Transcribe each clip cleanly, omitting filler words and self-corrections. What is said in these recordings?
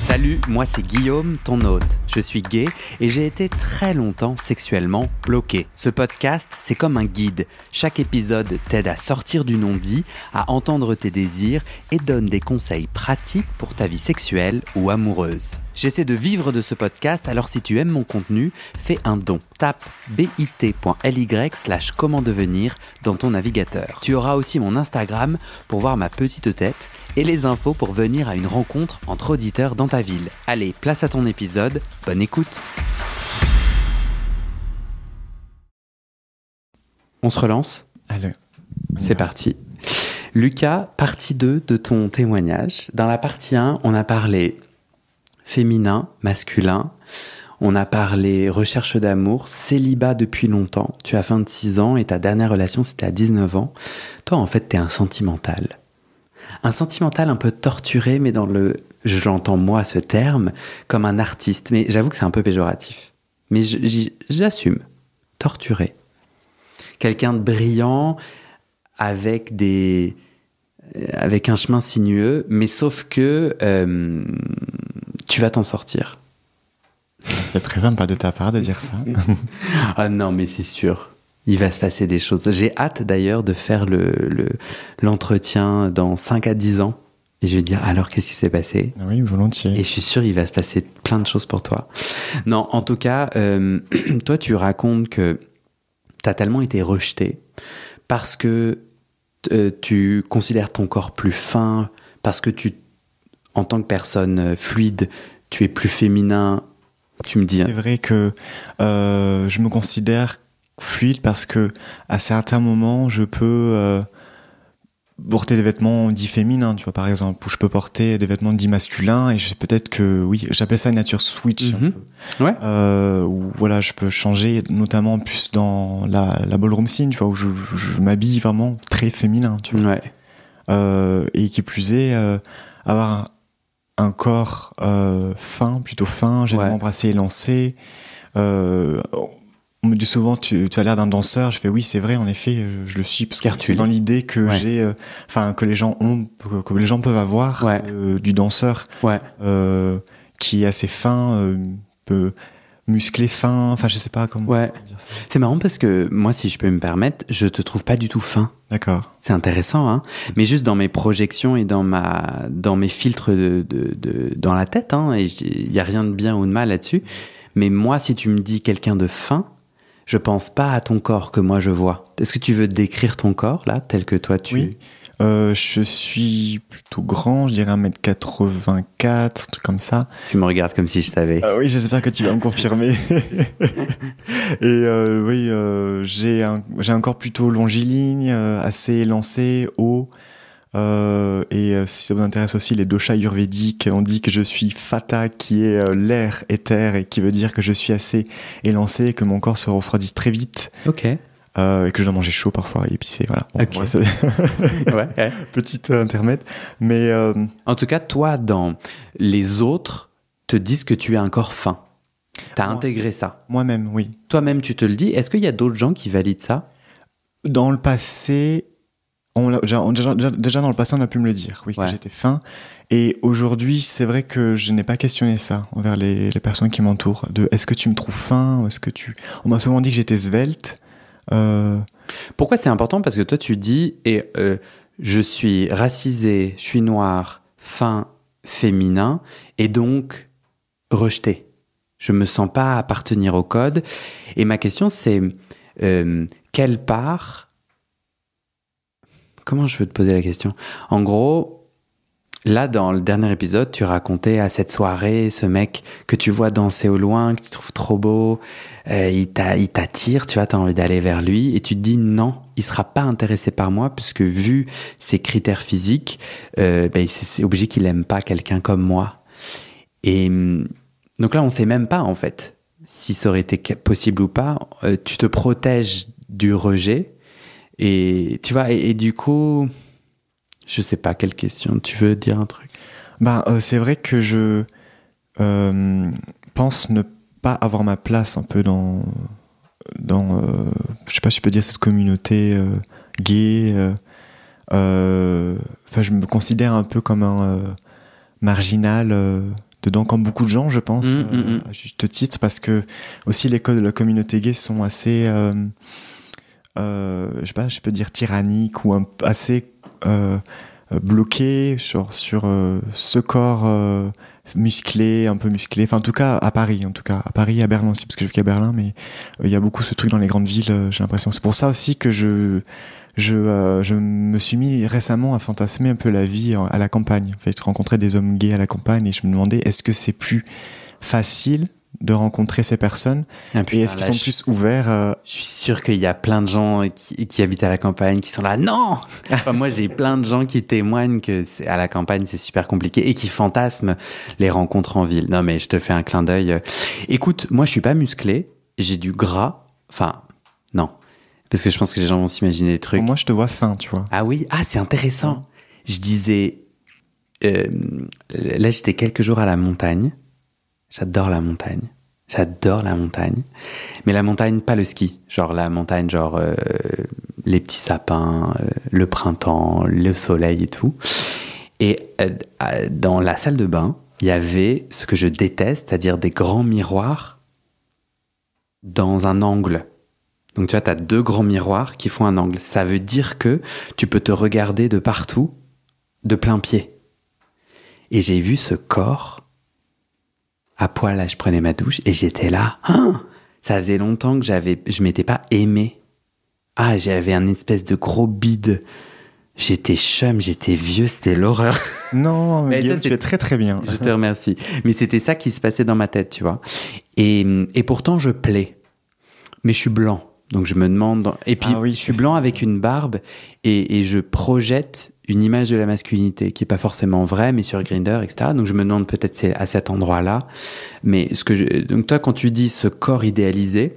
Salut, moi c'est Guillaume, ton hôte. Je suis gay et j'ai été très longtemps sexuellement bloqué. Ce podcast, c'est comme un guide. Chaque épisode t'aide à sortir du non-dit, à entendre tes désirs et donne des conseils pratiques pour ta vie sexuelle ou amoureuse. J'essaie de vivre de ce podcast, alors si tu aimes mon contenu, fais un don. Tape bit.ly/comment devenir dans ton navigateur. Tu auras aussi mon Instagram pour voir ma petite tête et les infos pour venir à une rencontre entre auditeurs dans ta ville. Allez, place à ton épisode, bonne écoute. On se relance ? Allez. C'est parti. Lucas, partie 2 de ton témoignage. Dans la partie 1, on a parlé féminin, masculin. On a parlé recherche d'amour, célibat depuis longtemps. Tu as 26 ans et ta dernière relation, c'était à 19 ans. Toi, en fait, t'es un sentimental. Un sentimental un peu torturé, mais j'entends moi ce terme, comme un artiste. Mais j'avoue que c'est un peu péjoratif. Mais j'assume. Torturé. Quelqu'un de brillant, avec un chemin sinueux, mais sauf que tu vas t'en sortir. C'est très sympa de ta part de dire ça. Ah non, mais c'est sûr. Il va se passer des choses. J'ai hâte d'ailleurs de faire l'entretien dans 5 à 10 ans. Et je vais dire, alors qu'est-ce qui s'est passé ? Oui, volontiers. Et je suis sûr qu'il va se passer plein de choses pour toi. Non, en tout cas, toi, tu racontes que tu as tellement été rejeté parce que tu considères ton corps plus fin, parce que en tant que personne fluide, tu es plus féminin. Tu me dis. C'est vrai que je me considère fluide parce que à certains moments, je peux porter des vêtements dits féminins, tu vois, par exemple, ou je peux porter des vêtements dits masculins, et peut-être que, oui, j'appelle ça une nature switch. Ouais. Où, voilà, je peux changer, notamment plus dans la ballroom scene, tu vois, où je m'habille vraiment très féminin, tu vois. Ouais. Et qui plus est, avoir un corps fin, plutôt fin, généralement brassé et lancé. On me dit souvent, tu as l'air d'un danseur. Je fais oui, c'est vrai, en effet, je le suis, parce que c'est dans l'idée que j'ai, que les gens peuvent avoir du danseur, qui est assez fin, peu musclé, fin, je sais pas comment dire ça. C'est marrant parce que moi, si je peux me permettre, je te trouve pas du tout fin. D'accord. C'est intéressant, hein. Mais juste dans mes projections et dans mes filtres dans la tête, hein, et il y a rien de bien ou de mal là-dessus. Mais moi, si tu me dis quelqu'un de fin, je pense pas à ton corps que moi je vois. Est-ce que tu veux décrire ton corps, là, tel que toi tu... Oui. Je suis plutôt grand, je dirais 1m84, un truc comme ça. Tu me regardes comme si je savais. Oui, j'espère que tu vas me confirmer. Et j'ai un corps plutôt longiligne, assez élancé, haut. Et si ça vous intéresse aussi, les doshas ayurvédiques, on dit que je suis Vata, qui est l'air éther, et qui veut dire que je suis assez élancé, que mon corps se refroidit très vite. Ok. Et que je dois manger chaud parfois et épicé, voilà. Bon, okay. Petite intermède. Mais en tout cas, toi, dans les autres, te disent que tu as un corps fin. T'as intégré ça. Moi-même, oui. Toi-même, tu te le dis. Est-ce qu'il y a d'autres gens qui valident ça ? Dans le passé, déjà dans le passé, on a pu me le dire, oui, que j'étais fin. Et aujourd'hui, c'est vrai que je n'ai pas questionné ça envers les personnes qui m'entourent. Est-ce que tu me trouves fin ? On m'a souvent dit que j'étais svelte. Pourquoi c'est important ? Parce que toi tu dis je suis racisé, je suis noir, fin, féminin, et donc rejeté. Je me sens pas appartenir au code. Et ma question c'est quelle part... Comment je veux te poser la question ? En gros, là dans le dernier épisode, tu racontais à cette soirée ce mec que tu vois danser au loin, que tu trouves trop beau, il t'attire, tu vois, t'as envie d'aller vers lui, et tu te dis non, il sera pas intéressé par moi, puisque vu ses critères physiques, c'est obligé qu'il aime pas quelqu'un comme moi. Et donc là, on sait même pas en fait si ça aurait été possible ou pas. Tu te protèges du rejet, et tu vois, et du coup, je sais pas quelle question. Tu veux dire un truc ? C'est vrai que je pense ne pas avoir ma place un peu dans je sais pas si je peux dire cette communauté gay. Je me considère un peu comme un marginal dedans, comme beaucoup de gens, je pense, à juste titre, parce que aussi les codes de la communauté gay sont assez, je sais pas, je peux dire tyranniques ou assez bloqués sur ce corps musclé, un peu musclé. Enfin, en tout cas, à Paris, à Paris, à Berlin aussi, parce que je vis qu'à Berlin, mais il y a beaucoup ce truc dans les grandes villes, j'ai l'impression. C'est pour ça aussi que je me suis mis récemment à fantasmer un peu la vie à la campagne. En fait, rencontrer des hommes gays à la campagne, et je me demandais, est-ce que c'est plus facile de rencontrer ces personnes et est-ce qu'ils sont plus ouverts Je suis sûr qu'il y a plein de gens qui habitent à la campagne qui sont là, non. Enfin, moi, j'ai plein de gens qui témoignent que à la campagne, c'est super compliqué et qui fantasment les rencontres en ville. Non, mais je te fais un clin d'œil. Écoute, moi, je suis pas musclé, j'ai du gras. Enfin, non. Parce que je pense que les gens vont s'imaginer des trucs. Moi, je te vois fin, tu vois. Ah oui? Ah, c'est intéressant. Je disais... là, j'étais quelques jours à la montagne. J'adore la montagne. Mais la montagne, pas le ski. Genre la montagne, les petits sapins, le printemps, le soleil et tout. Et dans la salle de bain, il y avait ce que je déteste, c'est-à-dire des grands miroirs dans un angle. Donc tu vois, tu as 2 grands miroirs qui font un angle. Ça veut dire que tu peux te regarder de partout, de plein pied. Et j'ai vu ce corps à poil, là, je prenais ma douche et j'étais là. Ça faisait longtemps que je m'étais pas aimé. Ah, j'avais un espèce de gros bide. J'étais chum, j'étais vieux, c'était l'horreur. Non, mais Guillaume, tu fais très très bien. Je te remercie. Mais c'était ça qui se passait dans ma tête, tu vois. Et pourtant, je plais. Mais je suis blanc. Donc je me demande... Et puis, je suis blanc avec une barbe et je projette une image de la masculinité qui n'est pas forcément vraie, mais sur Grindr, etc. Donc je me demande peut-être c'est à cet endroit-là. Mais donc toi, quand tu dis ce corps idéalisé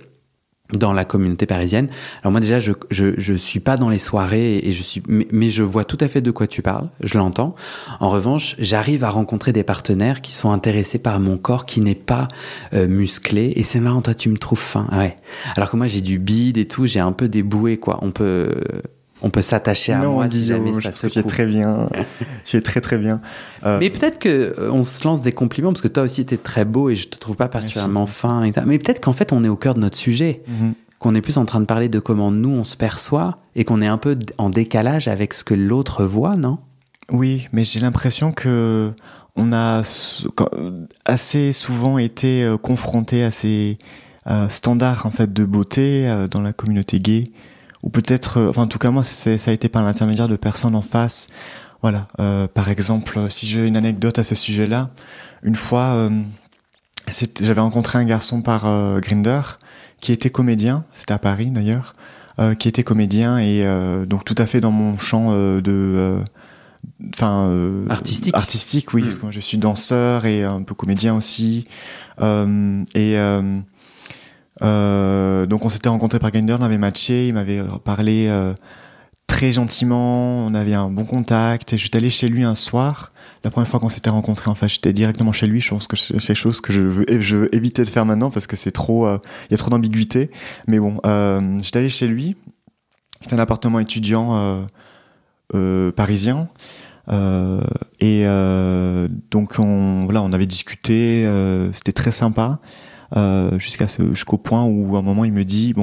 dans la communauté parisienne, alors moi déjà, je suis pas dans les soirées et mais je vois tout à fait de quoi tu parles, je l'entends. En revanche, j'arrive à rencontrer des partenaires qui sont intéressés par mon corps qui n'est pas musclé. Et c'est marrant, toi, tu me trouves fin. Ouais. Alors que moi, j'ai du bide et tout, j'ai un peu des bouées, quoi. On peut s'attacher à moi si jamais ça se coupe. Tu es très bien. Tu es très très bien. Mais peut-être qu'on se lance des compliments, parce que toi aussi, tu es très beau et je te trouve pas particulièrement fin. Etc. Mais peut-être qu'en fait, on est au cœur de notre sujet. Qu'on est plus en train de parler de comment nous, on se perçoit et qu'on est un peu en décalage avec ce que l'autre voit, non? Oui, mais j'ai l'impression que on a assez souvent été confronté à ces standards en fait, de beauté dans la communauté gay. Ou peut-être, enfin en tout cas moi ça a été par l'intermédiaire de personnes en face. Voilà, par exemple, si j'ai une anecdote à ce sujet-là, une fois j'avais rencontré un garçon par Grindr qui était comédien, c'était à Paris d'ailleurs, qui était comédien et donc tout à fait dans mon champ artistique, oui, parce que moi je suis danseur et un peu comédien aussi, donc on s'était rencontrés par Grindr, on avait matché, il m'avait parlé très gentiment, on avait un bon contact et j'étais allé chez lui un soir. La première fois qu'on s'était rencontrés, en fait, j'étais directement chez lui. Je pense que c'est quelque chose que je veux éviter de faire maintenant parce que c'est trop, y a trop d'ambiguïté. Mais bon, j'étais allé chez lui. C'était un appartement étudiant parisien. Donc on avait discuté. C'était très sympa jusqu'au point où à un moment il me dit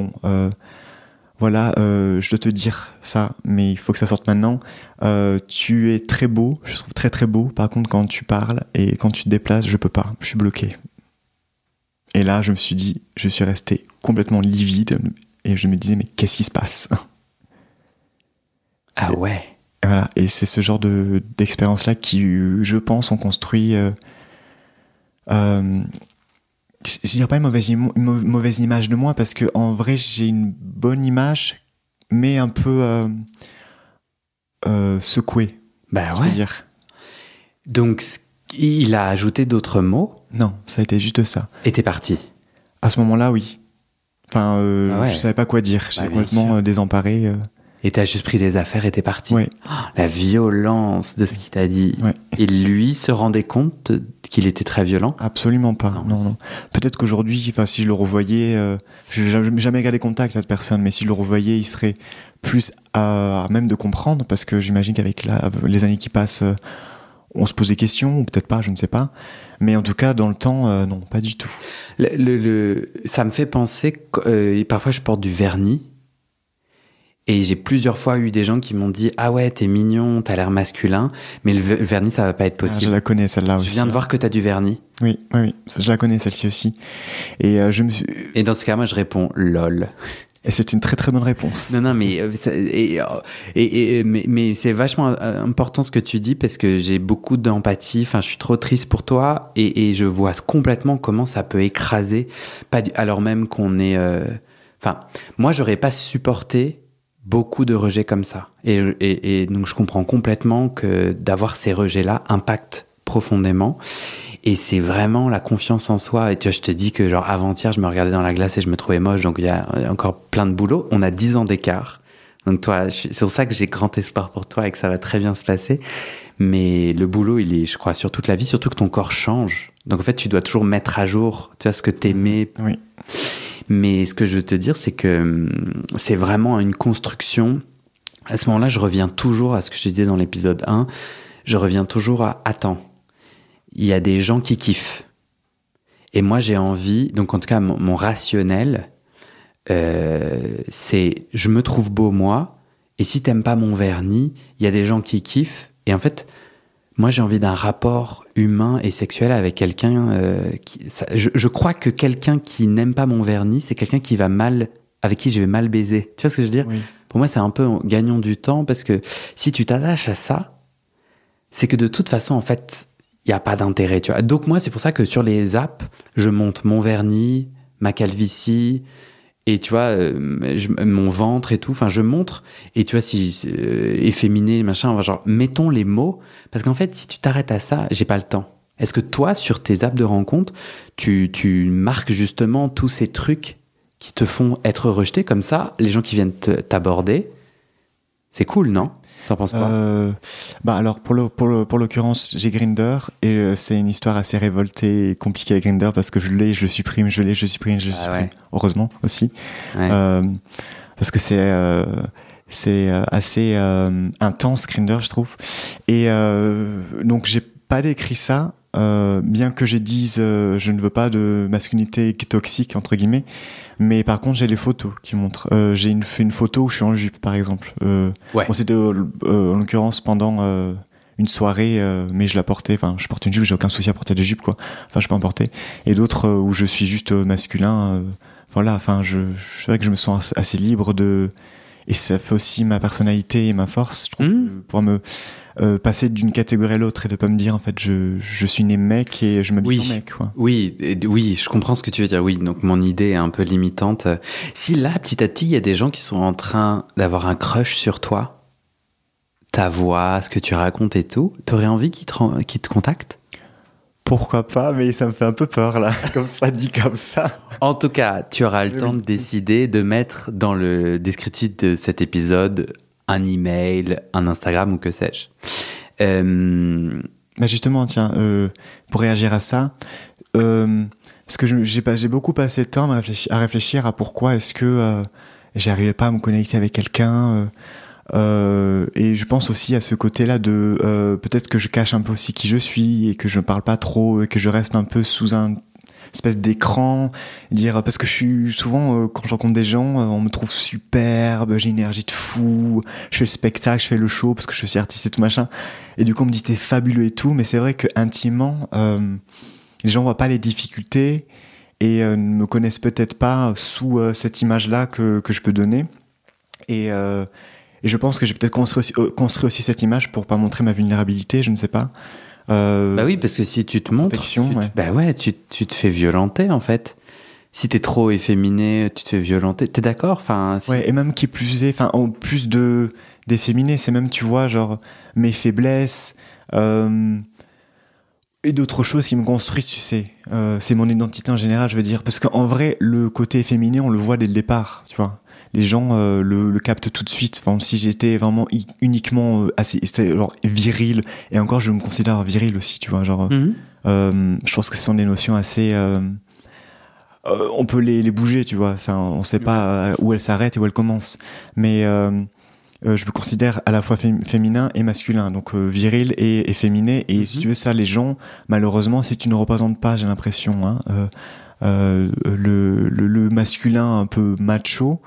je dois te dire ça, mais il faut que ça sorte maintenant. Tu es très beau, je trouve très très beau. Par contre, quand tu parles et quand tu te déplaces, je peux pas, je suis bloqué. Et là, je me suis dit, je suis resté complètement livide et je me disais, mais qu'est-ce qui se passe? Ah ouais. Et voilà, et c'est ce genre d'expérience-là qui, je pense, ont construit. Je dirais pas une mauvaise image de moi parce que en vrai j'ai une bonne image mais un peu secouée. Bah je ouais. veux dire. Donc il a ajouté d'autres mots? Non, ça a été juste ça. Et t'es parti? À ce moment-là, oui. Enfin, je savais pas quoi dire. J'étais complètement désemparé. Et t'as juste pris des affaires et t'es parti. Ouais. Oh, la violence de ce qu'il t'a dit. Ouais. Et lui se rendait compte qu'il était très violent? Absolument pas. Non. Peut-être qu'aujourd'hui, si je le revoyais, je n'ai jamais gardé contact avec cette personne, mais si je le revoyais, il serait plus à même de comprendre, parce que j'imagine qu'avec les années qui passent, on se pose des questions, ou peut-être pas, je ne sais pas. Mais en tout cas, dans le temps, non, pas du tout. Ça me fait penser que parfois je porte du vernis. Et j'ai plusieurs fois eu des gens qui m'ont dit « Ah ouais, t'es mignon, t'as l'air masculin, mais le vernis, ça va pas être possible. » Je la connais, celle-là aussi. Je viens de voir que t'as du vernis. Oui, je la connais, celle-ci aussi. Et Et dans ce cas, moi, je réponds « Lol ». Et c'est une très très bonne réponse. Non, mais c'est vachement important ce que tu dis parce que j'ai beaucoup d'empathie. Enfin, je suis trop triste pour toi et je vois complètement comment ça peut écraser. Alors même qu'on est... Enfin, moi, j'aurais pas supporté beaucoup de rejets comme ça. Et donc, je comprends complètement que d'avoir ces rejets-là impacte profondément. Et c'est vraiment la confiance en soi. Et tu vois, je te dis que genre avant-hier, je me regardais dans la glace et je me trouvais moche. Donc, il y a encore plein de boulot. On a 10 ans d'écart. Donc, toi, c'est pour ça que j'ai grand espoir pour toi et que ça va très bien se passer. Mais le boulot, il est, je crois, sur toute la vie, surtout que ton corps change. Donc, en fait, tu dois toujours mettre à jour, tu vois, ce que t'aimais. Oui. Mais ce que je veux te dire, c'est que c'est vraiment une construction. À ce moment-là, je reviens toujours à ce que je te disais dans l'épisode 1. Je reviens toujours à « Attends, il y a des gens qui kiffent. » Et moi, j'ai envie... Donc, en tout cas, mon rationnel, c'est « Je me trouve beau, moi. Et si t'aimes pas mon vernis, il y a des gens qui kiffent. » Et en fait... Moi, j'ai envie d'un rapport humain et sexuel avec quelqu'un je crois que quelqu'un qui n'aime pas mon vernis, c'est quelqu'un avec qui je vais mal baiser. Tu vois ce que je veux dire ? Oui. Pour moi, c'est un peu gagnant du temps parce que si tu t'attaches à ça, c'est que de toute façon, en fait, il n'y a pas d'intérêt. Tu vois ? Donc moi, c'est pour ça que sur les apps, je monte mon vernis, ma calvitie... Et tu vois, mon ventre et tout, enfin, je montre. Et tu vois, si efféminé, machin, genre, mettons les mots. Parce qu'en fait, si tu t'arrêtes à ça, j'ai pas le temps. Est-ce que toi, sur tes apps de rencontre, tu marques justement tous ces trucs qui te font être rejeté comme ça, les gens qui viennent t'aborder, c'est cool, non ? T'en penses quoi ? Alors pour l'occurrence, j'ai Grindr et c'est une histoire assez révoltée et compliquée avec Grindr parce que je le supprime, je supprime. Ouais. Heureusement aussi, Ouais. parce que c'est assez intense Grindr, je trouve. Et donc j'ai pas décrit ça. Bien que je dise je ne veux pas de masculinité toxique entre guillemets, mais par contre j'ai les photos qui montrent. J'ai fait une photo où je suis en jupe par exemple. Ouais. Bon, c'était en l'occurrence pendant une soirée, mais je la portais. Enfin, je porte une jupe, j'ai aucun souci à porter des jupes quoi. Enfin, je peux en porter. Et d'autres où je suis juste masculin. Voilà. Enfin, c'est vrai que je me sens assez libre de. Et ça fait aussi ma personnalité et ma force, je trouve, pour me passer d'une catégorie à l'autre et de pas me dire en fait je suis né mec et je m'habille en mec quoi. Oui, je comprends ce que tu veux dire. Oui, donc mon idée est un peu limitante. Si là, petit à petit, il y a des gens qui sont en train d'avoir un crush sur toi, ta voix, ce que tu racontes et tout, t'aurais envie qu'ils te contactent ? Pourquoi pas, mais ça me fait un peu peur là, comme ça dit comme ça. En tout cas, tu auras le temps de décider de mettre dans le descriptif de cet épisode un email, un Instagram ou que sais-je. Bah justement, tiens, pour réagir à ça, parce que j'ai beaucoup passé de temps à réfléchir à pourquoi est-ce que j'arrivais pas à me connecter avec quelqu'un. Et je pense aussi à ce côté-là de peut-être que je cache un peu aussi qui je suis et que je ne parle pas trop et que je reste un peu sous un espèce d'écran, parce que je suis souvent quand je rencontre des gens, on me trouve superbe, j'ai une énergie de fou, je fais le spectacle, je fais le show parce que je suis artiste et tout machin, et du coup on me dit t'es fabuleux et tout, mais c'est vrai que intimement les gens voient pas les difficultés et ne me connaissent peut-être pas sous cette image-là que je peux donner, et je pense que j'ai peut-être construit aussi cette image pour pas montrer ma vulnérabilité, je ne sais pas. Bah oui, parce que si tu te montres, tu te fais violenter en fait. Si t'es trop efféminé, tu te fais violenter. T'es d'accord ? Enfin, ouais, et même qui plus est, en plus d'efféminé, c'est même, tu vois, genre mes faiblesses et d'autres choses qui me construisent, tu sais. C'est mon identité en général, je veux dire. Parce qu'en vrai, le côté efféminé, on le voit dès le départ, tu vois. Les gens le captent tout de suite. Enfin, si j'étais vraiment uniquement assez genre viril, et encore je me considère viril aussi, tu vois, genre je pense que ce sont des notions assez on peut les bouger, tu vois, enfin on sait pas où elles s'arrêtent et où elles commencent, mais je me considère à la fois féminin et masculin, donc viril et féminé. Et si tu veux ça, les gens, malheureusement, si tu ne représentes pas, j'ai l'impression, le masculin un peu macho,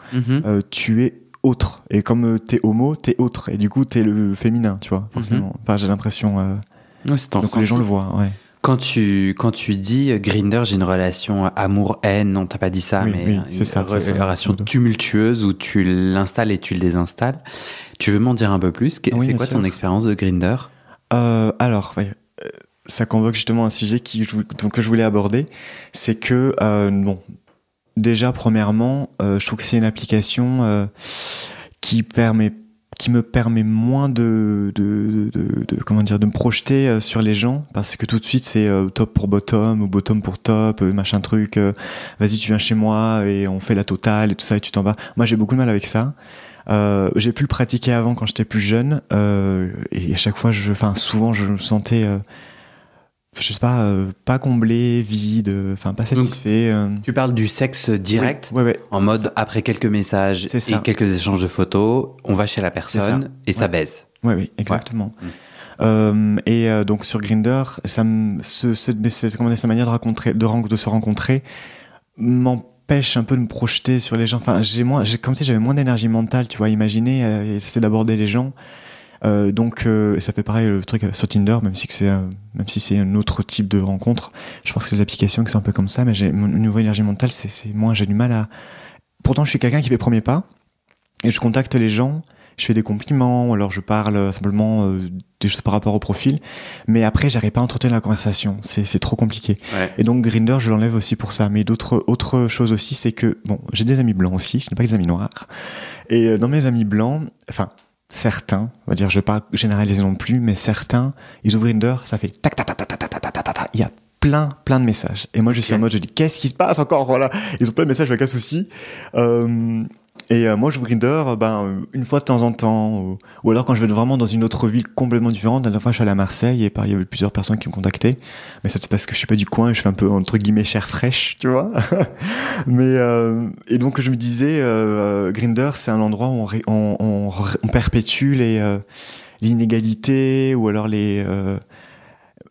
tu es autre. Et comme t'es homo, t'es autre. Et du coup, t'es le féminin, tu vois, forcément. Enfin, j'ai l'impression... donc les gens le voient, ouais. Quand tu dis Grindr, j'ai une relation amour-haine, non, t'as pas dit ça, mais c'est ça, relation tumultueuse où tu l'installes et tu le désinstalles. Tu veux m'en dire un peu plus? C'est quoi ton expérience de Grindr? Alors, ça convoque justement un sujet que je voulais aborder. C'est que, déjà, premièrement, je trouve que c'est une application qui me permet moins de me projeter sur les gens, parce que tout de suite c'est top pour bottom ou bottom pour top, machin truc, vas-y tu viens chez moi et on fait la totale et tout ça et tu t'en vas. Moi j'ai beaucoup de mal avec ça. J'ai pu le pratiquer avant quand j'étais plus jeune, et à chaque fois souvent je me sentais je sais pas comblé, vide, pas satisfait. Donc, tu parles du sexe direct, ouais, en mode après quelques messages et quelques échanges de photos, on va chez la personne et ça baise. Oui, exactement. Et donc sur Grindr, sa manière de se rencontrer m'empêche un peu de me projeter sur les gens. Enfin, j'ai comme si j'avais moins d'énergie mentale, tu vois, imaginer et essayer d'aborder les gens. Donc ça fait pareil le truc sur Tinder, même si c'est un autre type de rencontre. Je pense que les applications qui sont un peu comme ça, mais au niveau énergie mentale, c'est moi j'ai du mal à. Pourtant je suis quelqu'un qui fait le premier pas et je contacte les gens, je fais des compliments ou alors je parle simplement des choses par rapport au profil, mais après j'arrive pas à entretenir la conversation, c'est trop compliqué. Et donc Grindr je l'enlève aussi pour ça. Mais autre chose aussi, c'est que j'ai des amis blancs aussi, je n'ai pas que des amis noirs, et dans mes amis blancs, certains, on va dire, je ne vais pas généraliser non plus, mais certains, ils ouvrent Grindr, ça fait tac, tac, tac, tac, tac, tac, tac, tac, il y a plein de messages. Et moi, je suis en mode, je dis, qu'est-ce qui se passe encore? Voilà. Ils ont plein de messages, je vois qu'un souci. Et moi, j'ouvre Grindr une fois de temps en temps, ou alors quand je vais vraiment dans une autre ville complètement différente. La dernière fois, je suis allé à Marseille et il y avait plusieurs personnes qui m'ont contacté. Mais ça, c'est parce que je suis pas du coin et je fais un peu, entre guillemets, chair fraîche, tu vois. Mais, et donc, je me disais, Grindr, c'est un endroit où on perpétue l'inégalité ou alors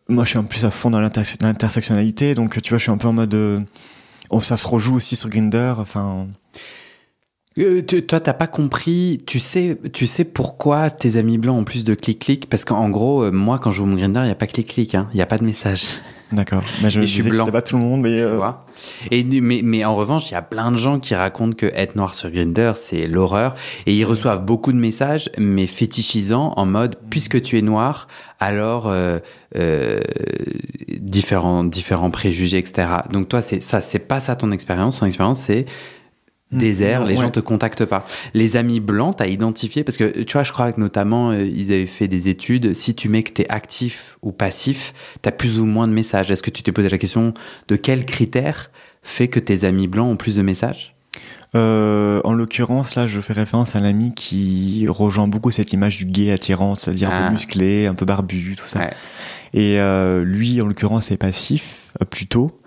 moi, je suis en plus à fond dans l'intersectionnalité. Donc, tu vois, je suis un peu en mode, ça se rejoue aussi sur Grindr, toi, t'as pas compris, tu sais pourquoi tes amis blancs ont plus de clic-clic? Parce qu'en gros, moi, quand je joue mon Grindr, il n'y a pas clic-clic, il n'y a pas de message. D'accord. Mais je disais que c'était pas tout le monde, mais... Mais en revanche, il y a plein de gens qui racontent que être noir sur Grindr, c'est l'horreur. Et ils reçoivent beaucoup de messages, mais fétichisants, en mode, puisque tu es noir, alors différents préjugés, etc. Donc toi, c'est pas ça ton expérience. Ton expérience, c'est... désert, les gens te contactent pas. Les amis blancs, t'as identifié, parce que tu vois, je crois que notamment, ils avaient fait des études, si tu mets que t'es actif ou passif, t'as plus ou moins de messages. Est-ce que tu t'es posé la question de quel critère fait que tes amis blancs ont plus de messages? En l'occurrence, là, je fais référence à un ami qui rejoint beaucoup cette image du gay attirant, c'est-à-dire un peu musclé, un peu barbu, tout ça. Ouais. Et lui, en l'occurrence, est passif, plutôt.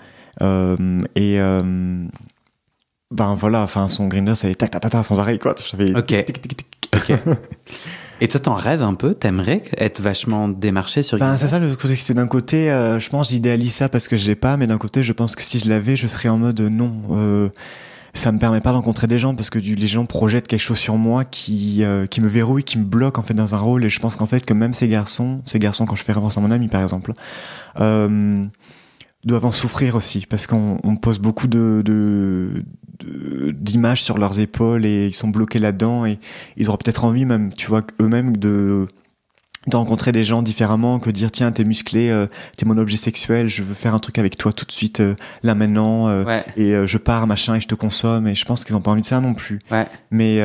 Son Grindr, c'est tac, tac, tac, tac, sans arrêt, quoi. J'avais Ok. Et toi, t'en rêves un peu? T'aimerais être vachement démarché sur Grindr? C'est ça le côté, c'est d'un côté, je pense, j'idéalise ça parce que je l'ai pas, mais d'un côté, je pense que si je l'avais, je serais en mode non. Ça me permet pas de rencontrer des gens parce que les gens projettent quelque chose sur moi qui me verrouille, qui me bloque en fait dans un rôle. Et je pense qu'en fait que même ces garçons, quand je fais référence à mon ami par exemple, doivent en souffrir aussi parce qu'on pose beaucoup d'images sur leurs épaules et ils sont bloqués là-dedans et ils auraient peut-être envie même, tu vois, eux-mêmes de rencontrer des gens différemment, que dire tiens t'es musclé, t'es mon objet sexuel, je veux faire un truc avec toi tout de suite là maintenant, et je pars machin et je te consomme, et je pense qu'ils ont pas envie de ça non plus. Mais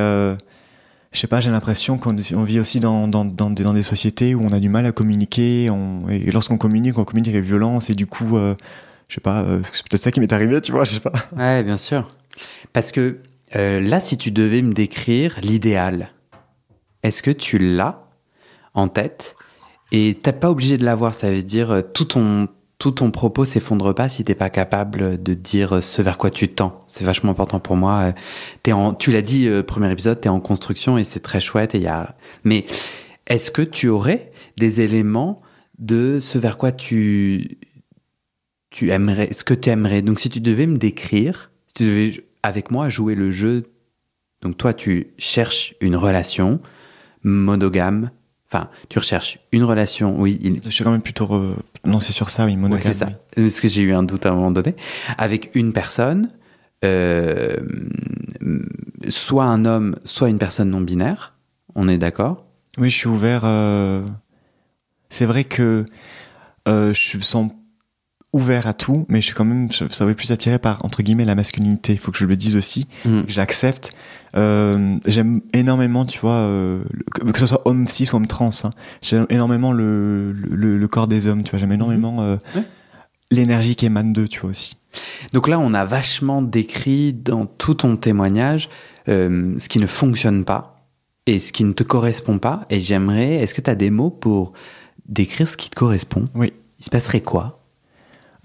je sais pas, j'ai l'impression qu'on vit aussi dans des sociétés où on a du mal à communiquer, et lorsqu'on communique avec violence, et du coup je sais pas, c'est peut-être ça qui m'est arrivé, tu vois, je sais pas. Ouais, bien sûr, parce que là, si tu devais me décrire l'idéal, est-ce que tu l'as en tête? Et t'es pas obligé de l'avoir, ça veut dire tout ton tout ton propos s'effondre pas si t'es pas capable de dire ce vers quoi tu tends. C'est vachement important pour moi. Tu l'as dit, premier épisode, t'es en construction et c'est très chouette. Mais est-ce que tu aurais des éléments de ce vers quoi tu aimerais, ce que tu aimerais? Donc, si tu devais me décrire, si tu devais avec moi jouer le jeu, donc toi, tu cherches une relation monogame. Enfin, tu recherches une relation, oui. Je suis quand même plutôt lancé sur ça, oui, monogame. Ouais, c'est ça. Oui. Parce que j'ai eu un doute à un moment donné. Avec une personne, soit un homme, soit une personne non binaire. On est d'accord? Oui, je suis ouvert. C'est vrai que je me sens ouvert à tout, mais je suis quand même, ça va plus attiré par, entre guillemets, la masculinité. Il faut que je le dise aussi, que j'accepte. J'aime énormément, tu vois, que ce soit homme cis ou homme trans, hein. J'aime énormément le corps des hommes, tu vois. J'aime énormément l'énergie qui émane d'eux, tu vois, aussi. Donc là, on a vachement décrit dans tout ton témoignage ce qui ne fonctionne pas et ce qui ne te correspond pas. Et est-ce que tu as des mots pour décrire ce qui te correspond? Oui. Il se passerait quoi?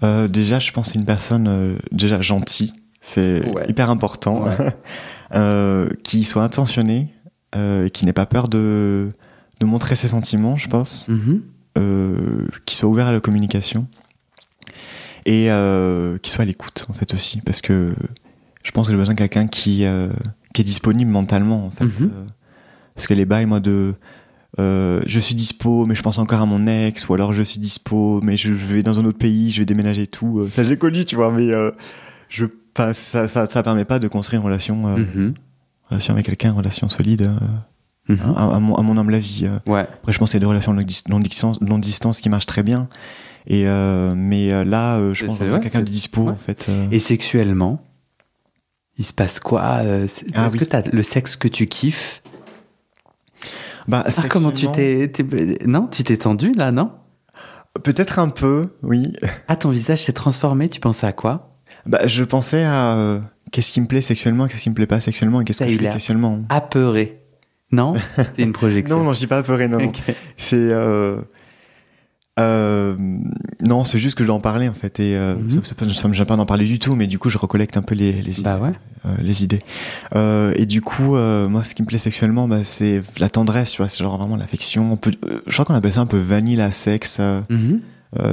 Déjà, je pense que c'est une personne déjà gentille. C'est hyper important. Qui soit intentionné, qui n'ait pas peur de montrer ses sentiments, je pense. Qui soit ouvert à la communication. Et qui soit à l'écoute, en fait, aussi. Parce que je pense que j'ai besoin de quelqu'un qui est disponible mentalement, en fait. Parce que les bails, moi, je suis dispo, mais je pense encore à mon ex, ou alors je suis dispo, mais je vais dans un autre pays, je vais déménager et tout. Ça, j'ai connu, tu vois, mais ça permet pas de construire une relation avec quelqu'un, une relation solide, à mon humble avis. Après, je pense qu'il y a des relations longue distance qui marchent très bien. Mais là, je pense à quelqu'un de dispo, en fait. Et sexuellement, il se passe quoi? Est-ce que t'as le sexe que tu kiffes? Comment tu t'es... Non, tu t'es tendu, là, non? Peut-être un peu, oui. Ah, ton visage s'est transformé, tu pensais à quoi? Je pensais à qu'est-ce qui me plaît sexuellement, qu'est-ce qui me plaît pas sexuellement, et qu'est-ce que je fais sexuellement. Apeuré. Non? C'est une projection. Non, je dis pas apeuré, non. Okay. C'est... non, c'est juste que je dois en parler, en fait. Et ça me gêne pas d'en parler du tout, mais du coup, je recollecte un peu les idées. Et du coup, moi, ce qui me plaît sexuellement, c'est la tendresse, tu vois. C'est genre vraiment l'affection. Je crois qu'on appelle ça un peu vanilla sexe.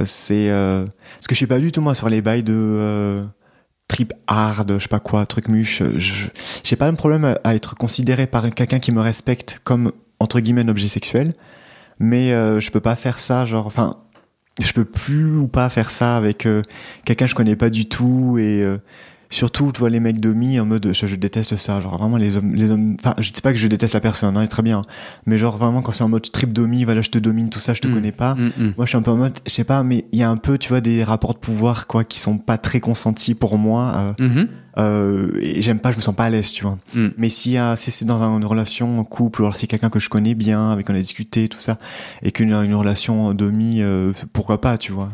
C'est... parce que je suis pas du tout, moi, sur les bails de... trip hard, je sais pas quoi, truc muche. J'ai pas un problème à être considéré par quelqu'un qui me respecte comme, entre guillemets, un objet sexuel. Mais je peux pas faire ça, genre, enfin, je peux plus ou pas faire ça avec quelqu'un que je connais pas du tout. Et surtout, tu vois, les mecs domis en mode, je déteste ça, genre vraiment les hommes, enfin, je dis pas que je déteste la personne, hein, très bien, mais genre vraiment quand c'est en mode trip domi, voilà, je te domine, tout ça, je te connais pas. Moi, je suis un peu en mode, je sais pas, mais il y a un peu, tu vois, des rapports de pouvoir, quoi, qui sont pas très consentis pour moi. Et j'aime pas, je me sens pas à l'aise, tu vois. Mais si c'est dans une relation en couple, ou alors c'est quelqu'un que je connais bien, avec qui on a discuté, tout ça, et qu'une relation demi, pourquoi pas, tu vois.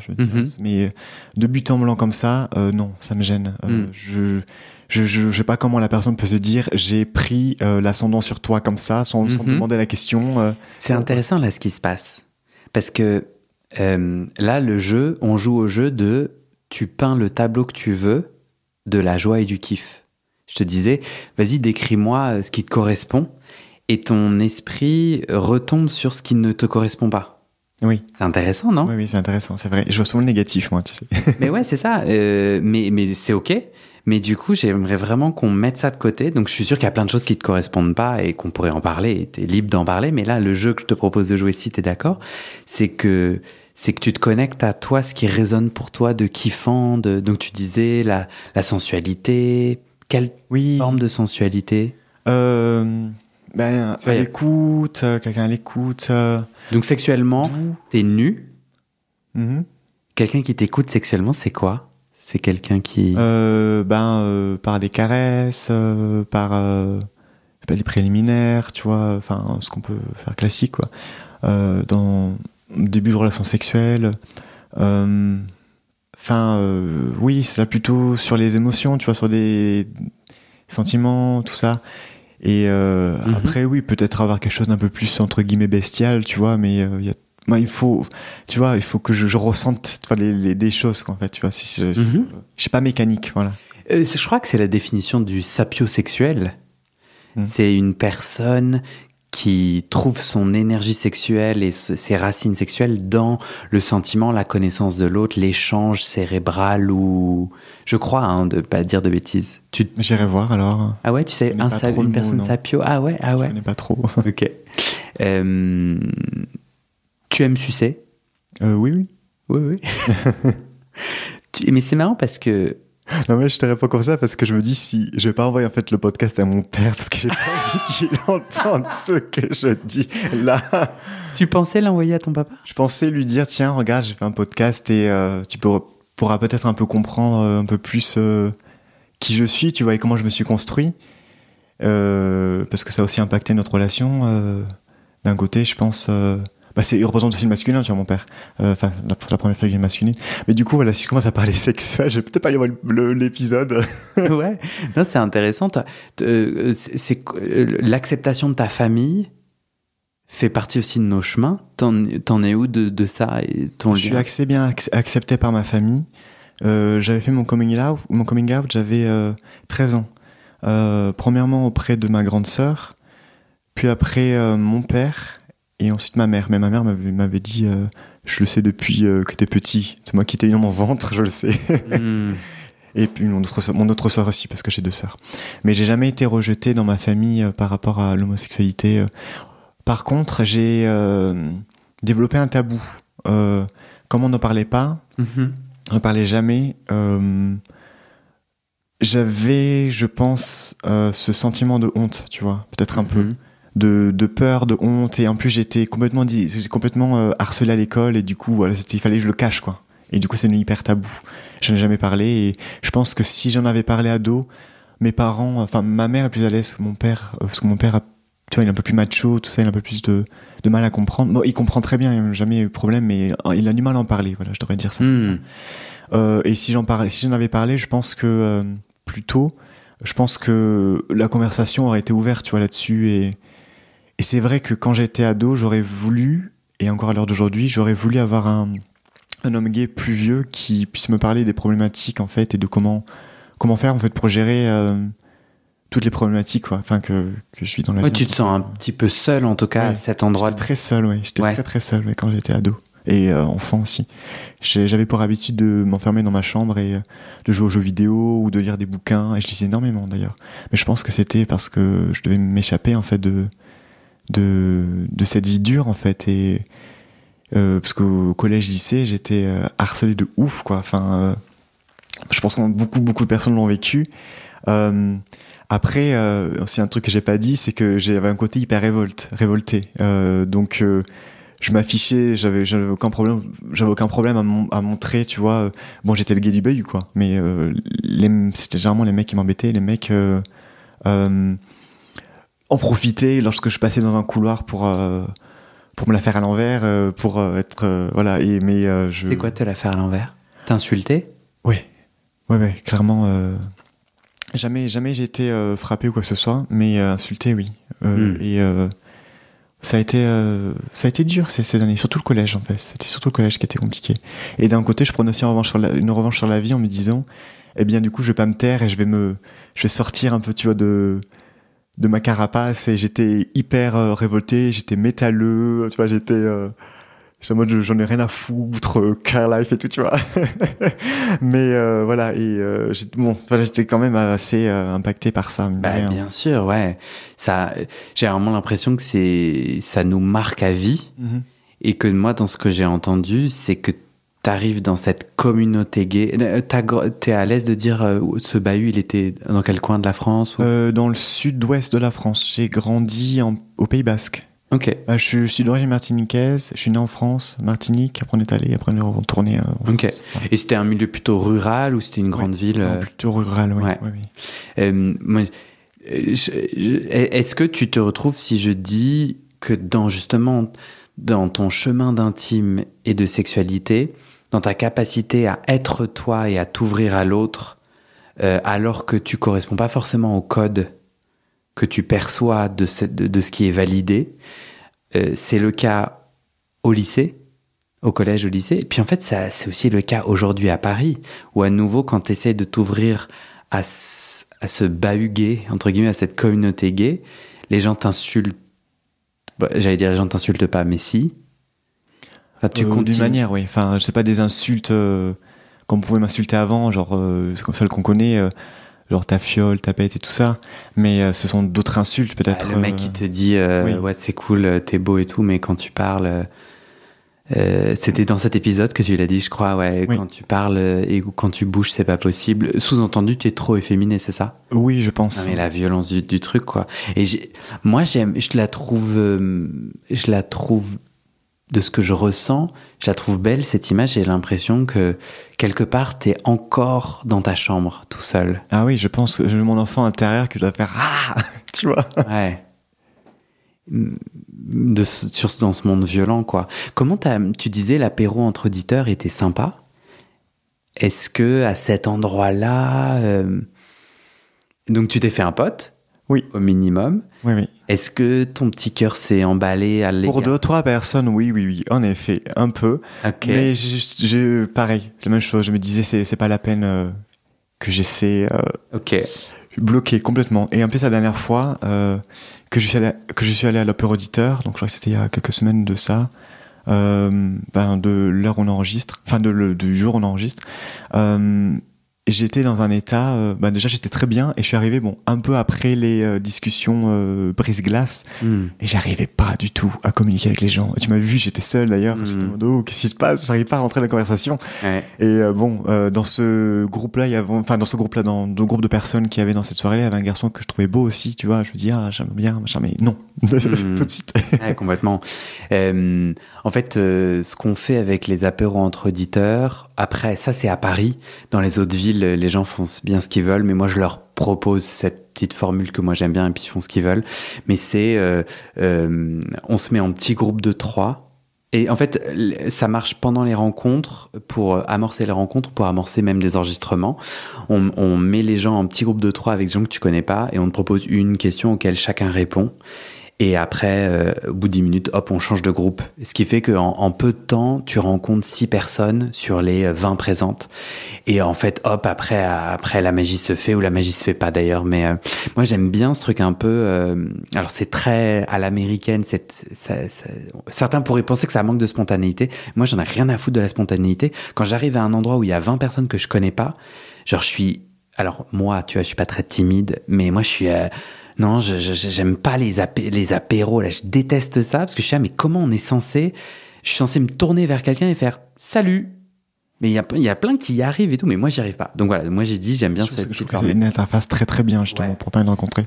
Mais de but en blanc comme ça, non, ça me gêne. Je sais pas comment la personne peut se dire j'ai pris l'ascendant sur toi comme ça, sans demander la question. C'est intéressant là ce qui se passe. Parce que là, on joue au jeu de tu peins le tableau que tu veux de la joie et du kiff. Je te disais, vas-y, décris-moi ce qui te correspond, et ton esprit retombe sur ce qui ne te correspond pas. Oui. C'est intéressant, non? Oui, c'est intéressant, c'est vrai. Je vois souvent le négatif, moi, tu sais. Mais ouais, c'est ça. Mais c'est OK. Mais du coup, j'aimerais vraiment qu'on mette ça de côté. Donc, je suis sûr qu'il y a plein de choses qui ne te correspondent pas et qu'on pourrait en parler. Et t'es libre d'en parler. Mais là, le jeu que je te propose de jouer, si t'es d'accord, c'est que tu te connectes à toi, ce qui résonne pour toi de kiffant. Donc, tu disais la sensualité. Quelle forme de sensualité? À l'écoute, quelqu'un à l'écoute. Donc, sexuellement, t'es nu. Quelqu'un qui t'écoute sexuellement, c'est quoi? C'est quelqu'un qui... par des caresses, par des préliminaires, tu vois, enfin, ce qu'on peut faire classique, quoi. Dans le début de relation sexuelle. Oui, c'est là plutôt sur les émotions, tu vois, sur des sentiments, tout ça. Et après, oui, peut-être avoir quelque chose d'un peu plus, entre guillemets, bestial, tu vois, mais moi, il faut que je ressente, tu vois, des choses, quoi, en fait, tu vois, je suis pas mécanique, voilà. Je crois que c'est la définition du sapiosexuel. C'est une personne qui trouve son énergie sexuelle et ses racines sexuelles dans le sentiment, la connaissance de l'autre, l'échange cérébral ou... Je crois, de pas dire de bêtises. J'irai voir, alors. Ah ouais, tu sais, une personne sapio. Ah ouais. Je connais pas trop. Ok. Tu aimes sucer? Oui. Mais c'est marrant parce que... Non, mais je te réponds comme ça parce que je me dis si je vais pas envoyer en fait le podcast à mon père parce que j'ai pas envie qu'il entende ce que je dis là. Tu pensais l'envoyer à ton papa? Je pensais lui dire tiens regarde j'ai fait un podcast et tu pourras peut-être un peu comprendre un peu plus qui je suis, tu vois, et comment je me suis construit parce que ça a aussi impacté notre relation d'un côté je pense il représente aussi le masculin, tu vois, mon père. Enfin, la première fois qu'il est masculin. Mais du coup, voilà, si je commence à parler sexuel, je vais peut-être pas aller voir l'épisode. Ouais, non, c'est intéressant. L'acceptation de ta famille fait partie aussi de nos chemins. T'en es où de ça et ton Je suis assez bien accepté par ma famille. J'avais fait mon coming out, j'avais 13 ans. Premièrement auprès de ma grande sœur, puis après mon père. Et ensuite ma mère. Mais ma mère m'avait dit, je le sais depuis que t'es petit. C'est moi qui t'ai eu dans mon ventre, je le sais. Et puis mon autre sœur aussi, parce que j'ai 2 sœurs. Mais j'ai jamais été rejeté dans ma famille par rapport à l'homosexualité. Par contre, j'ai développé un tabou. Comme on n'en parlait pas, on ne parlait jamais. J'avais, je pense, ce sentiment de honte, tu vois, peut-être un peu. De peur, de honte, et en plus j'étais complètement harcelé à l'école, et du coup voilà, il fallait que je le cache, quoi. Et du coup c'est hyper tabou, j'en ai jamais parlé, et je pense que si j'en avais parlé ado, mes parents, enfin ma mère est plus à l'aise que mon père, parce que mon père tu vois, il est un peu plus macho, tout ça, il a un peu plus de mal à comprendre. Bon, il comprend très bien, il n'a jamais eu de problème, mais il a du mal à en parler, voilà, je devrais dire ça. Et si j'en avais parlé, je pense que plus tôt, je pense que la conversation aurait été ouverte, tu vois, là-dessus, et c'est vrai que quand j'étais ado, j'aurais voulu, et encore à l'heure d'aujourd'hui, j'aurais voulu avoir un homme gay plus vieux qui puisse me parler des problématiques, en fait, et de comment faire, en fait, pour gérer toutes les problématiques, quoi, enfin, que je suis dans la vie. Tu te sens un petit peu seul, en tout cas, à cet endroit. J'étais très seul, J'étais très, très seul, quand j'étais ado. Et enfant aussi. J'avais pour habitude de m'enfermer dans ma chambre et de jouer aux jeux vidéo ou de lire des bouquins. Et je lisais énormément, d'ailleurs. Mais je pense que c'était parce que je devais m'échapper, en fait, de cette vie dure, en fait, et parce qu'au collège lycée j'étais harcelé de ouf, quoi. Enfin je pense que beaucoup de personnes l'ont vécu. Après aussi un truc que j'ai pas dit, c'est que j'avais un côté hyper révolté, donc je m'affichais, j'avais aucun problème à montrer, tu vois. Bon, j'étais le gay du bahut, quoi, mais c'était généralement les mecs qui m'embêtaient, les mecs en profiter lorsque je passais dans un couloir pour me la faire à l'envers, pour être voilà. C'est quoi te la faire à l'envers? T'insulter? Ouais, clairement. Jamais j'ai été frappé ou quoi que ce soit, mais insulté, oui. Et ça a été dur ces années, surtout le collège, en fait. C'était surtout le collège qui était compliqué. Et d'un côté, je prenais aussi une revanche sur la vie en me disant, eh bien, du coup, je vais pas me taire et je vais sortir un peu, tu vois, de ma carapace, et j'étais hyper révolté, j'étais métalleux, tu vois, j'étais en mode j'en ai rien à foutre, car life et tout, tu vois. Mais voilà, et j'étais quand même assez impacté par ça. Bien sûr, ouais. Ça, j'ai vraiment l'impression que ça nous marque à vie, et que moi, dans ce que j'ai entendu, c'est que t'arrives dans cette communauté gay. T'es à l'aise de dire ce bahut, il était dans quel coin de la France ou... Dans le sud-ouest de la France. J'ai grandi au Pays Basque. Ok. Je suis d'origine martiniquaise. Je suis né en France, Martinique. Après on est allé, après on est retourné en France. Ok. Et c'était un milieu plutôt rural ou c'était une grande ville? Plutôt rural, oui. Ouais. Est-ce que tu te retrouves si je dis que dans ton chemin d'intime et de sexualité, dans ta capacité à être toi et à t'ouvrir à l'autre, alors que tu corresponds pas forcément au code que tu perçois de ce qui est validé, c'est le cas au lycée, au collège, au lycée. Et puis en fait, c'est aussi le cas aujourd'hui à Paris, où à nouveau, quand tu essaies de t'ouvrir à ce bahut gay, entre guillemets, à cette communauté gay, les gens t'insultent. J'allais dire, les gens t'insultent pas, mais si. Enfin, tu continues. D'une manière, oui. Enfin, je sais pas, des insultes qu'on pouvait m'insulter avant, genre, c'est comme celles qu'on connaît, genre ta fiole, ta pète et tout ça. Mais ce sont d'autres insultes, peut-être. Le mec qui te dit, oui. ouais, c'est cool, t'es beau et tout, mais quand tu parles. C'était dans cet épisode que tu l'as dit, je crois, ouais. Oui. Quand tu parles et quand tu bouges, c'est pas possible. Sous-entendu, tu es trop efféminé, c'est ça? Oui, je pense. Non, mais la violence du truc, quoi. Et moi, je la trouve, de ce que je ressens, je la trouve belle, cette image. J'ai l'impression que, quelque part, t'es encore dans ta chambre, tout seul. Ah oui, je pense que j'ai mon enfant intérieur qui doit faire ah, tu vois. Ouais. Dans ce monde violent, quoi. Comment tu disais l'apéro entre auditeurs était sympa? Est-ce que à cet endroit-là, donc tu t'es fait un pote? Oui. Au minimum. Oui, oui. Est-ce que ton petit cœur s'est emballé à l'égard? Pour 2-3 personnes, oui, en effet, un peu. Ok. Mais pareil, c'est la même chose. Je me disais, c'est pas la peine que j'essaie. Ok. Bloqué complètement. Et en plus, la dernière fois que je suis allé à l'Opéra Auditeur, donc je crois que c'était il y a quelques semaines de ça, de l'heure où on enregistre, enfin du jour où on enregistre, j'étais dans un état, déjà j'étais très bien et je suis arrivé un peu après les discussions brise-glace et j'arrivais pas du tout à communiquer avec les gens. Et tu m'as vu, j'étais seul d'ailleurs, j'étais en mode oh, qu'est-ce qui se passe, j'arrive pas à rentrer dans la conversation. Ouais. Et dans ce groupe-là, dans le groupe de personnes qui avaient dans cette soirée-là, il y avait un garçon que je trouvais beau aussi, tu vois, je me dis ah j'aime bien, machin, mais non, tout de suite. Ouais, complètement. En fait, ce qu'on fait avec les apéros entre auditeurs, après, ça c'est à Paris. Dans les autres villes, les gens font bien ce qu'ils veulent, mais moi je leur propose cette petite formule que moi j'aime bien et puis ils font ce qu'ils veulent. Mais c'est, on se met en petit groupe de 3. Et en fait, ça marche pendant les rencontres, pour amorcer les rencontres, pour amorcer même des enregistrements. On met les gens en petit groupe de 3 avec des gens que tu connais pas et on te propose une question auquel chacun répond. Et après, au bout de 10 minutes, hop, on change de groupe. Ce qui fait qu'en peu de temps, tu rencontres 6 personnes sur les 20 présentes. Et en fait, hop, après la magie se fait, ou la magie se fait pas d'ailleurs. Mais moi, j'aime bien ce truc un peu... alors, c'est très à l'américaine. Certains pourraient penser que ça manque de spontanéité. Moi, j'en ai rien à foutre de la spontanéité. Quand j'arrive à un endroit où il y a 20 personnes que je connais pas, genre, je suis... Alors, moi, tu vois, je suis pas très timide, mais moi, je suis... Non, j'aime pas les apéros, là, je déteste ça, parce que je suis là, mais comment on est censé... Je suis censé me tourner vers quelqu'un et faire « Salut !» Mais il y a plein qui y arrivent et tout, mais moi, j'y arrive pas. Donc voilà, moi, j'ai dit, j'aime bien cette petite formule. C'est une interface très très bien, justement, pour pas rencontrer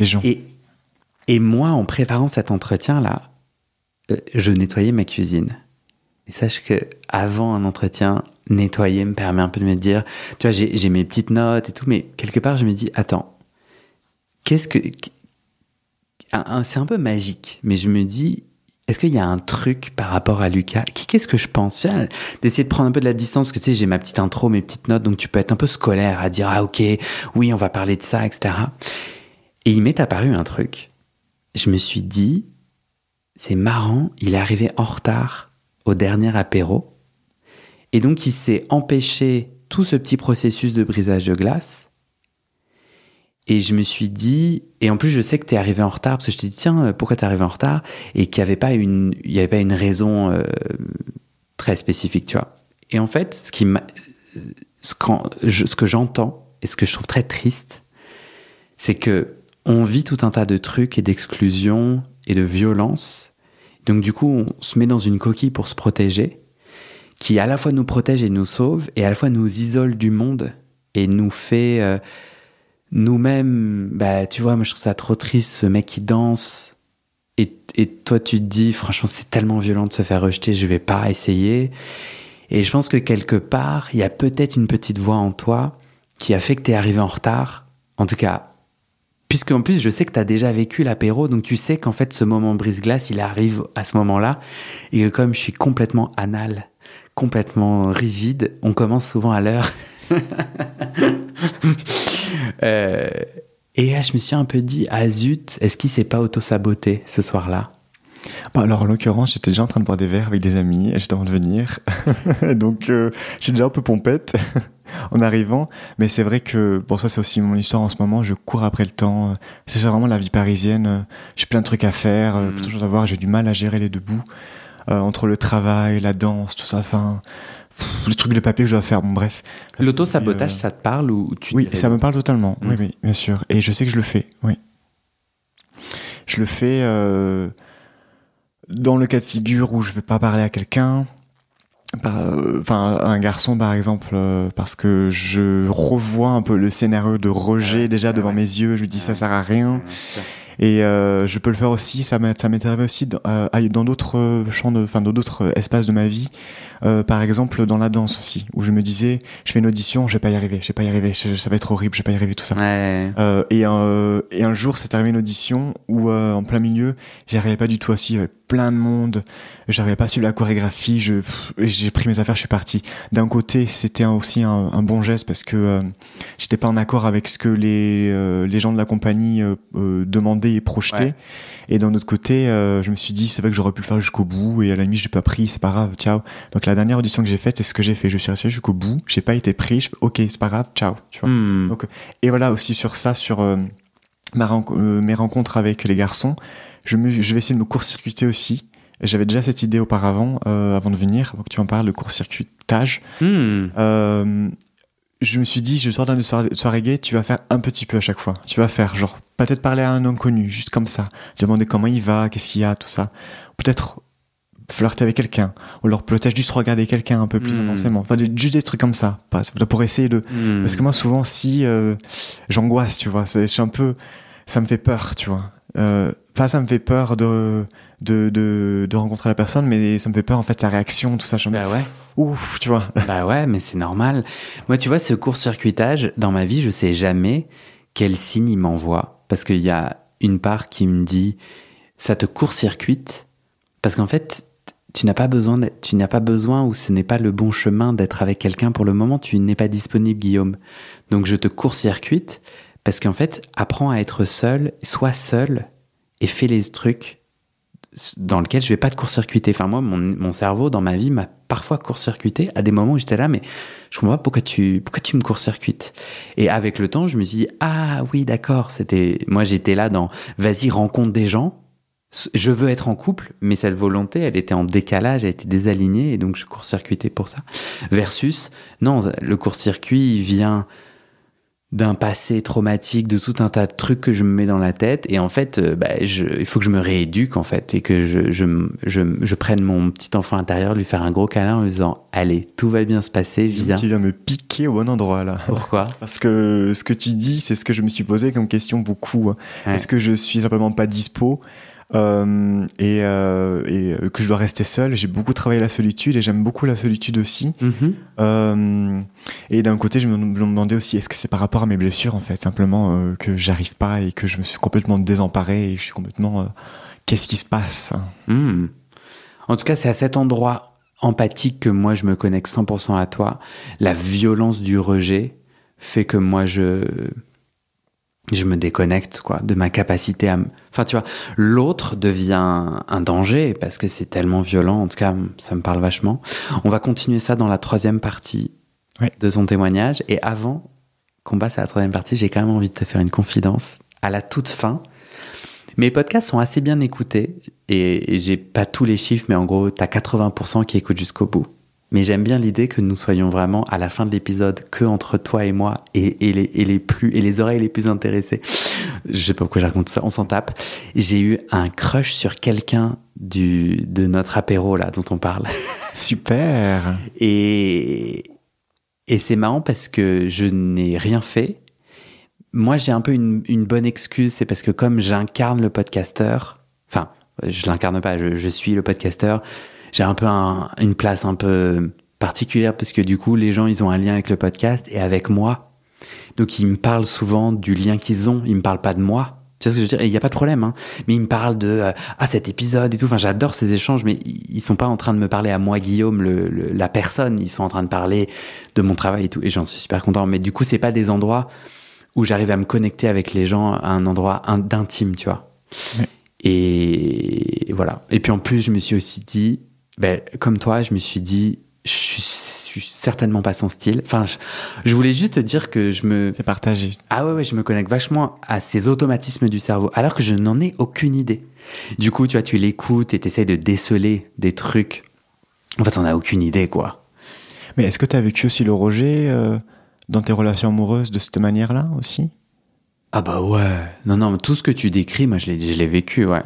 les gens. Et moi, en préparant cet entretien-là, je nettoyais ma cuisine. Et sache que avant un entretien, nettoyer me permet un peu de me dire... Tu vois, j'ai mes petites notes et tout, mais quelque part, je me dis « Attends, c'est un peu magique, mais je me dis, est-ce qu'il y a un truc par rapport à Lucas? Qu'est-ce que je pense? D'essayer de prendre un peu de la distance, parce que tu sais, j'ai ma petite intro, mes petites notes, donc tu peux être un peu scolaire à dire, ah ok, oui, on va parler de ça, etc. Et il m'est apparu un truc. Je me suis dit, c'est marrant, il est arrivé en retard au dernier apéro, et donc il s'est empêché tout ce petit processus de brisage de glace. Et je me suis dit, et en plus je sais que t'es arrivé en retard, parce que je t'ai dit, tiens, pourquoi t'es arrivé en retard? Et qu'il n'y avait pas une raison très spécifique, tu vois. Et en fait, ce que j'entends, et ce que je trouve très triste, c'est que on vit tout un tas de trucs et d'exclusion et de violence. Donc du coup, on se met dans une coquille pour se protéger, qui à la fois nous protège et nous sauve, et à la fois nous isole du monde, et nous fait... nous-mêmes, tu vois, moi je trouve ça trop triste, ce mec qui danse, et toi tu te dis, franchement c'est tellement violent de se faire rejeter, je vais pas essayer. Et je pense que quelque part, il y a peut-être une petite voix en toi qui a fait que t'es arrivé en retard, en tout cas, puisque en plus je sais que t'as déjà vécu l'apéro, donc tu sais qu'en fait ce moment brise-glace, il arrive à ce moment-là, et que comme je suis complètement anal, complètement rigide, on commence souvent à l'heure. Et là, je me suis un peu dit, ah zut, est-ce qu'il s'est pas auto-saboté ce soir-là? Bah alors, en l'occurrence, j'étais déjà en train de boire des verres avec des amis, et j'étais en train de venir. Donc, j'ai déjà un peu pompette en arrivant. Mais c'est vrai que, bon, ça, c'est aussi mon histoire en ce moment. Je cours après le temps. C'est vraiment la vie parisienne. J'ai plein de trucs à faire, plein de choses à voir. J'ai du mal à gérer les deux bouts. Entre le travail, la danse, tout ça. Enfin, le truc de papier que je dois faire. Bon, bref. L'auto-sabotage, ça te parle ou tu Oui, ça me parle totalement. Oui, oui, bien sûr. Et je sais que je le fais. Oui. Je le fais dans le cas de figure où je ne vais pas parler à quelqu'un, un garçon par exemple, parce que je revois un peu le scénario de rejet déjà devant mes yeux, je me dis ça sert à rien. Et je peux le faire aussi, ça m'est arrivé aussi dans d'autres champs, dans d'autres espaces de ma vie. Par exemple, dans la danse aussi, où je me disais, je fais une audition, je vais pas y arriver, ça va être horrible, je vais pas y arriver, tout ça. Ouais. Et un jour, c'est arrivé une audition où, en plein milieu, j'y arrivais pas du tout assis, il y avait plein de monde, j'arrivais pas à suivre la chorégraphie, j'ai pris mes affaires, je suis parti. D'un côté, c'était aussi un bon geste parce que j'étais pas en accord avec ce que les gens de la compagnie demandaient et projetaient. Ouais. Et d'un autre côté, je me suis dit, c'est vrai que j'aurais pu le faire jusqu'au bout, et à la limite, je l'ai pas pris, c'est pas grave, ciao. Donc la dernière audition que j'ai faite, c'est ce que j'ai fait. Je suis resté jusqu'au bout, j'ai pas été pris, ok, c'est pas grave, ciao. Tu vois. Donc, et voilà, aussi sur ça, sur mes rencontres avec les garçons, je vais essayer de me court-circuiter aussi. J'avais déjà cette idée auparavant, avant de venir, avant que tu en parles, le court-circuitage. Je me suis dit, je sors d'une soirée gay, tu vas faire un petit peu à chaque fois. Tu vas faire, genre, peut-être parler à un inconnu, juste comme ça. Demander comment il va, qu'est-ce qu'il y a, tout ça. Peut-être flirter avec quelqu'un. Ou alors peut-être juste regarder quelqu'un un peu plus intensément. Enfin, juste des trucs comme ça. Pour essayer de... Parce que moi, souvent, si j'angoisse, tu vois, je suis un peu... Ça me fait peur, tu vois. Ça me fait peur de rencontrer la personne, mais ça me fait peur en fait sa réaction, tout ça. Bah ouais. Ouf, tu vois. Bah ouais, mais c'est normal. Moi, tu vois, ce court-circuitage, dans ma vie, je sais jamais quel signe il m'envoie. Parce qu'il y a une part qui me dit, ça te court-circuite. Parce qu'en fait, tu n'as pas besoin ou ce n'est pas le bon chemin d'être avec quelqu'un pour le moment. Tu n'es pas disponible, Guillaume. Donc, je te court-circuite parce qu'en fait, apprends à être seul, sois seul et fais les trucs dans lesquels je vais pas te court-circuiter. Enfin, moi, mon cerveau, dans ma vie, m'a parfois court-circuité à des moments où j'étais là, mais je comprends pas pourquoi tu me court-circuites. Et avec le temps, je me suis dit, ah oui, d'accord, moi, j'étais là dans, vas-y, rencontre des gens. Je veux être en couple, mais cette volonté, elle était en décalage, elle était désalignée, et donc je court-circuitais pour ça. Versus, non, le court-circuit, il vient d'un passé traumatique, de tout un tas de trucs que je me mets dans la tête, et en fait, il faut que je me rééduque, en fait, et que je prenne mon petit enfant intérieur, lui faire un gros câlin en lui disant, allez, tout va bien se passer, viens. Tu viens me piquer au bon endroit, là. Pourquoi ? Parce que ce que tu dis, c'est ce que je me suis posé comme question beaucoup. Ouais. Est-ce que je suis simplement pas dispo ? Et que je dois rester seul. J'ai beaucoup travaillé la solitude et j'aime beaucoup la solitude aussi. Et d'un côté, je me demandais aussi, est-ce que c'est par rapport à mes blessures, en fait, simplement que j'arrive pas et que je me suis complètement désemparé et je suis complètement... qu'est-ce qui se passe ? En tout cas, c'est à cet endroit empathique que moi, je me connecte 100% à toi. La violence du rejet fait que moi, je me déconnecte, quoi, de ma capacité à... Enfin, tu vois, l'autre devient un danger parce que c'est tellement violent. En tout cas, ça me parle vachement. On va continuer ça dans la troisième partie de ton témoignage. Et avant qu'on passe à la troisième partie, j'ai quand même envie de te faire une confidence. À la toute fin, mes podcasts sont assez bien écoutés et j'ai pas tous les chiffres, mais en gros, t'as 80% qui écoutent jusqu'au bout. Mais j'aime bien l'idée que nous soyons vraiment à la fin de l'épisode que entre toi et moi et les oreilles les plus intéressées. Je sais pas pourquoi je raconte ça, on s'en tape. J'ai eu un crush sur quelqu'un de notre apéro là dont on parle. Super. Et c'est marrant parce que je n'ai rien fait. Moi, j'ai un peu une bonne excuse, c'est parce que comme j'incarne le podcasteur, enfin, je l'incarne pas, je suis le podcasteur. J'ai un peu une place un peu particulière parce que du coup, les gens, ils ont un lien avec le podcast et avec moi. Donc, ils me parlent souvent du lien qu'ils ont. Ils me parlent pas de moi. Tu vois ce que je veux dire ? Et il n'y a pas de problème, hein. Mais ils me parlent de cet épisode et tout. Enfin, j'adore ces échanges, mais ils sont pas en train de me parler à moi, Guillaume, la personne. Ils sont en train de parler de mon travail et tout. Et j'en suis super content. Mais du coup, c'est pas des endroits où j'arrive à me connecter avec les gens à un endroit d'intime, tu vois. Oui. Et voilà. Et puis en plus, je me suis aussi dit, comme toi, je me suis dit, je suis certainement pas son style. Enfin, je voulais juste te dire que C'est partagé. Ah ouais, je me connecte vachement à ces automatismes du cerveau, alors que je n'en ai aucune idée. Du coup, tu vois, tu l'écoutes et t'essayes de déceler des trucs. En fait, t'en as aucune idée, quoi. Mais est-ce que tu as vécu aussi le rejet dans tes relations amoureuses de cette manière-là aussi ? Ah bah ouais. Non, mais tout ce que tu décris, moi, je l'ai vécu, ouais.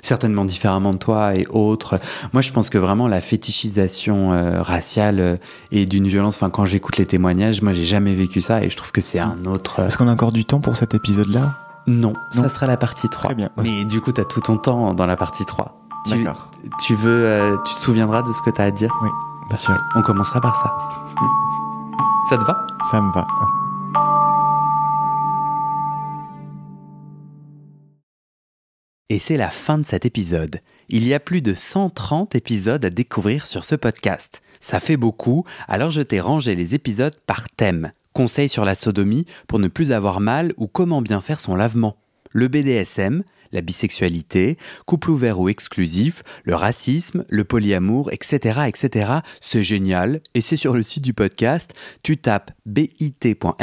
Certainement différemment de toi et autres. Moi, je pense que vraiment la fétichisation raciale et d'une violence, enfin, quand j'écoute les témoignages, moi, j'ai jamais vécu ça et je trouve que c'est un autre... Est-ce qu'on a encore du temps pour cet épisode-là ? Non, ça sera la partie 3. Très bien. Mais du coup, t'as tout ton temps dans la partie 3. D'accord. Tu te souviendras de ce que t'as à dire ? Oui, bien sûr. On commencera par ça. Ça te va ? Ça me va. Et c'est la fin de cet épisode. Il y a plus de 130 épisodes à découvrir sur ce podcast. Ça fait beaucoup, alors je t'ai rangé les épisodes par thème. Conseils sur la sodomie pour ne plus avoir mal ou comment bien faire son lavement. Le BDSM, la bisexualité, couple ouvert ou exclusif, le racisme, le polyamour, etc. etc. C'est génial et c'est sur le site du podcast. Tu tapes bit.ly/comment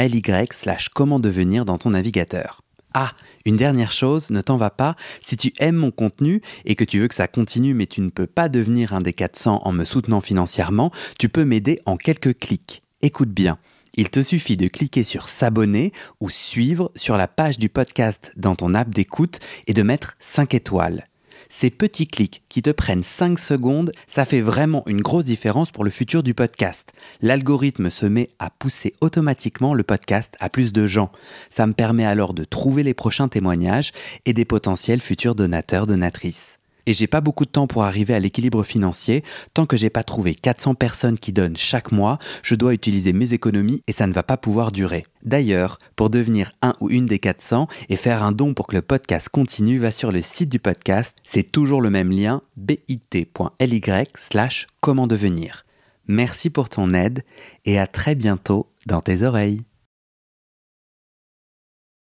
devenir dans ton navigateur. Ah, une dernière chose, ne t'en va pas, si tu aimes mon contenu et que tu veux que ça continue mais tu ne peux pas devenir un des 400 en me soutenant financièrement, tu peux m'aider en quelques clics. Écoute bien, il te suffit de cliquer sur s'abonner ou suivre sur la page du podcast dans ton app d'écoute et de mettre 5 étoiles. Ces petits clics qui te prennent 5 secondes, ça fait vraiment une grosse différence pour le futur du podcast. L'algorithme se met à pousser automatiquement le podcast à plus de gens. Ça me permet alors de trouver les prochains témoignages et des potentiels futurs donateurs, donatrices. Et j'ai pas beaucoup de temps pour arriver à l'équilibre financier. Tant que j'ai pas trouvé 400 personnes qui donnent chaque mois, je dois utiliser mes économies et ça ne va pas pouvoir durer. D'ailleurs, pour devenir un ou une des 400 et faire un don pour que le podcast continue, va sur le site du podcast. C'est toujours le même lien, bit.ly/comment devenir. Merci pour ton aide et à très bientôt dans tes oreilles.